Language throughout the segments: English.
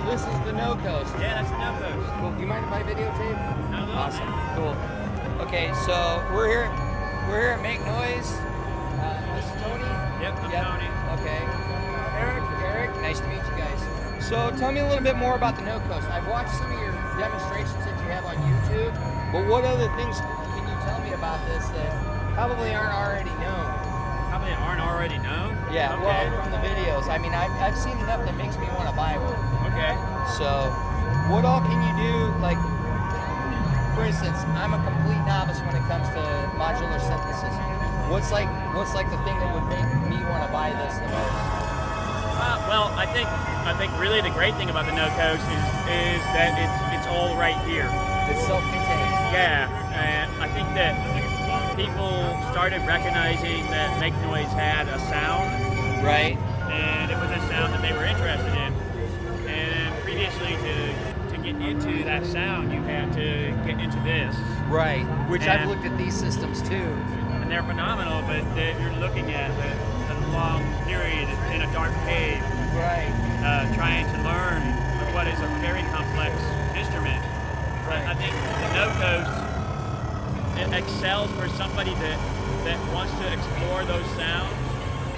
this is the No-Coast. Yeah, that's the No-Coast. Cool. Do you mind if I videotape? No, no. Awesome. Cool. Okay, so we're here at Make Noise. This is Tony. Yep, I'm Tony. Okay. Eric. Nice to meet you guys. So tell me a little bit more about the No-Coast. I've watched some of your demonstrations that you have on YouTube, but what other things can you tell me about this that probably aren't already known? Probably aren't already known? Yeah, okay. Well, from the videos. I mean, I've seen enough that makes me want to buy one. Okay. So, what all can you do? Like, for instance, I'm a complete novice when it comes to modular synthesis. What's like the thing that would make me want to buy this the most? Well, I think really the great thing about the No-Coast is that it's all right here. It's self-contained. Yeah, and I think that people started recognizing that Make Noise had a sound. Right. And it was a sound that they were interested in. And previously to get into that sound, you had to get into this. Right, which I've looked at these systems too. And they're phenomenal, but you're looking at a long period in a dark cave. Right. Trying to learn what is a very complex instrument. Right. I think the No-Coast excels for somebody that wants to explore those sounds,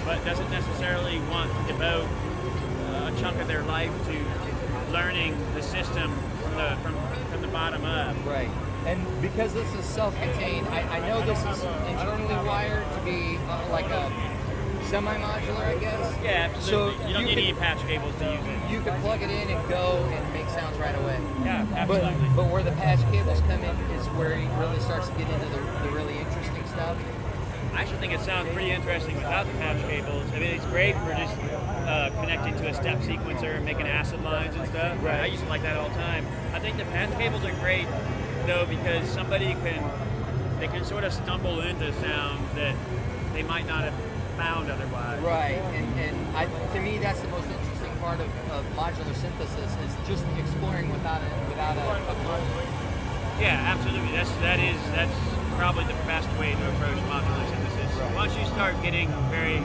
but doesn't necessarily want to devote a chunk of their life to learning the system from the bottom up. Right. And because this is self-contained, I know this is internally wired to be like a semi-modular, I guess. Yeah, absolutely. So you don't need any patch cables to use it. You can plug it in and go and make sounds right away. Yeah, absolutely. But where the patch cables come in is where it really starts to get into the really interesting stuff. I actually think it sounds pretty interesting without the patch cables. I mean, it's great for just connecting to a step sequencer and making acid lines and stuff. Right. I used to like that all the time. I think the patch cables are great, though, because somebody can sort of stumble into sounds that they might not have found otherwise. Right, and to me that's the most interesting part of modular synthesis is just exploring without a goal. Yeah, absolutely. That's probably the best way to approach modular synthesis. Right. Once you start getting very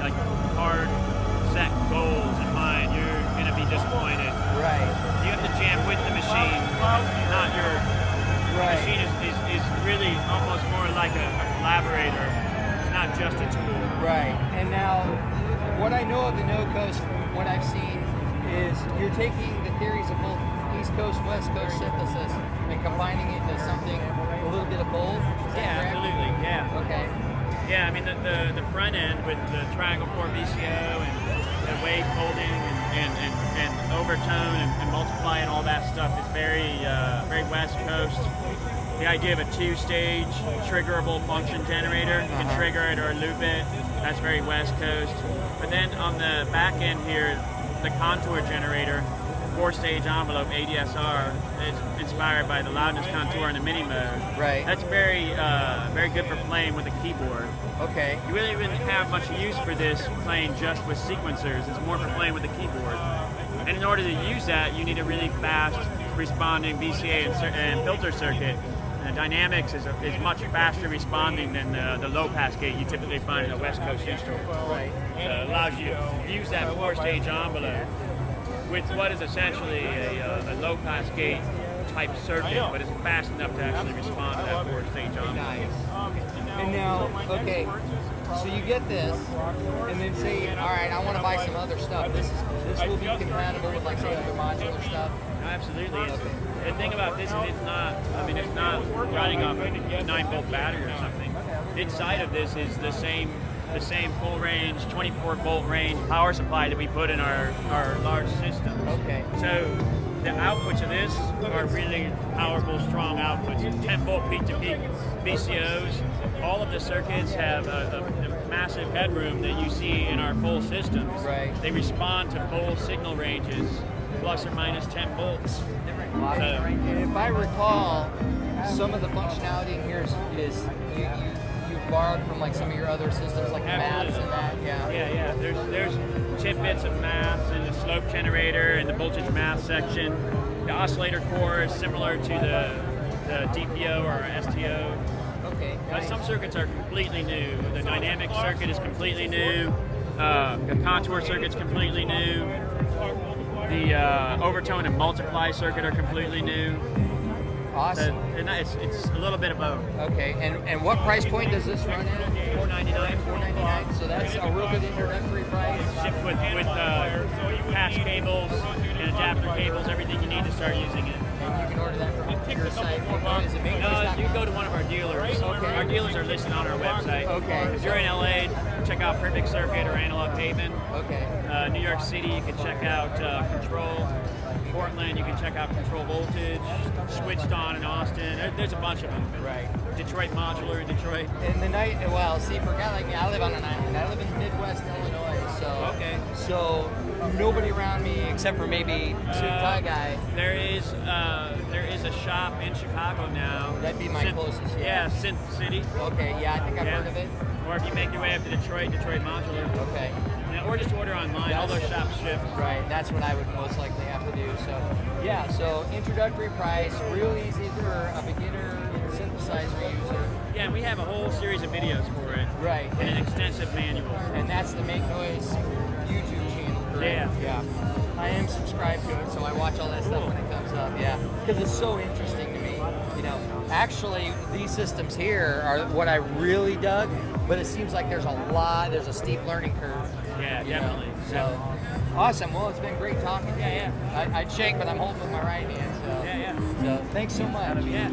hard set goals in mind, you're going to be disappointed. Right. You have to jam with the machine, not your. Right. The machine is really almost more like a collaborator. It's not just a tool. Right. And now, what I know of the No-Coast, from what I've seen, is you're taking the theories of both East Coast, West Coast synthesis and combining it into something a little bit of both. Yeah, absolutely. Yeah. Okay. Yeah, I mean the front end with the triangle core VCO and the wave folding and overtone and multiply and all that stuff is very West Coast. The idea of a two-stage triggerable function generator, you can trigger it or loop it, that's very West Coast. But then on the back end here, the contour generator, 4-stage envelope ADSR, is inspired by the loudness contour in the mini mode. Right. That's very good for playing with a keyboard. Okay. You really wouldn't have much use for this playing just with sequencers. It's more for playing with the keyboard. And in order to use that, you need a really fast responding VCA and filter circuit. Dynamics is much faster responding than the low-pass gate you typically find in a West Coast instrument. Right. It allows you to use that 4-stage envelope with what is essentially a low-pass gate type circuit, but it's fast enough to actually respond to that 4-stage envelope. Nice. And now, okay, so you get this, and then say, all right, I want to buy some other stuff. This will be compatible with like say other modular stuff. Absolutely. The thing about this is it's not running off a 9-volt battery or something. Inside of this is the same full range, 24-volt range power supply that we put in our large systems. Okay. So the outputs of this are really powerful, strong outputs. 10-volt peak-to-peak VCOs. All of the circuits have a massive headroom that you see in our full systems. Right. They respond to full signal ranges, plus or minus 10 volts. And if I recall, some of the functionality in here is you've borrowed from like some of your other systems, like the maths and that. Yeah. Yeah. There's tidbits of maths in the slope generator and the voltage math section. The oscillator core is similar to the DPO or STO. Okay. Nice. Some circuits are completely new. The dynamic circuit is completely new. The contour circuit's completely new. The overtone and multiply circuit are completely new. Awesome. And it's a little bit of both. Okay, and what price point does this run at? $499. $499. So that's a real good introductory price. Shipped with patch cables and adapter cables, everything you need to start using it. And you can order that from your site. Is it made? No, you can go to one of our dealers. Okay. Our dealers are listed on our website. Okay. If you're in LA, check out Perfect Circuit or Analog Pavement. Okay. New York City, you can check out Control. Portland, you can check out Control Voltage. Switched On in Austin. There's a bunch of them. Right. Detroit Modular in Detroit. And the night, well, see, for a guy like me, I live on an island. I live in Midwest Illinois, so Okay. So nobody around me except for maybe Suit-Tie guy. There is a shop in Chicago now. That'd be my closest. Yeah, Synth City. Okay, yeah, I think I've heard of it. Or if you make your way up to Detroit Modular. Okay. Yeah, or just order online. All those shops ship. Right, that's what I would most likely have to do. So, yeah, so introductory price, real easy for a beginner synthesizer user. Yeah, and we have a whole series of videos for it. Right. And an extensive manual. And that's the Make Noise YouTube channel, correct? Yeah. I am subscribed to it, so I watch all that stuff when it comes up, yeah. Because it's so interesting to me. You know, actually, these systems here are what I really dug, but it seems like there's a steep learning curve. Yeah, definitely. So, awesome. Well, it's been great talking to you. Yeah. I'd shake, but I'm holding with my right hand, so. Yeah. So, thanks so much. Yeah.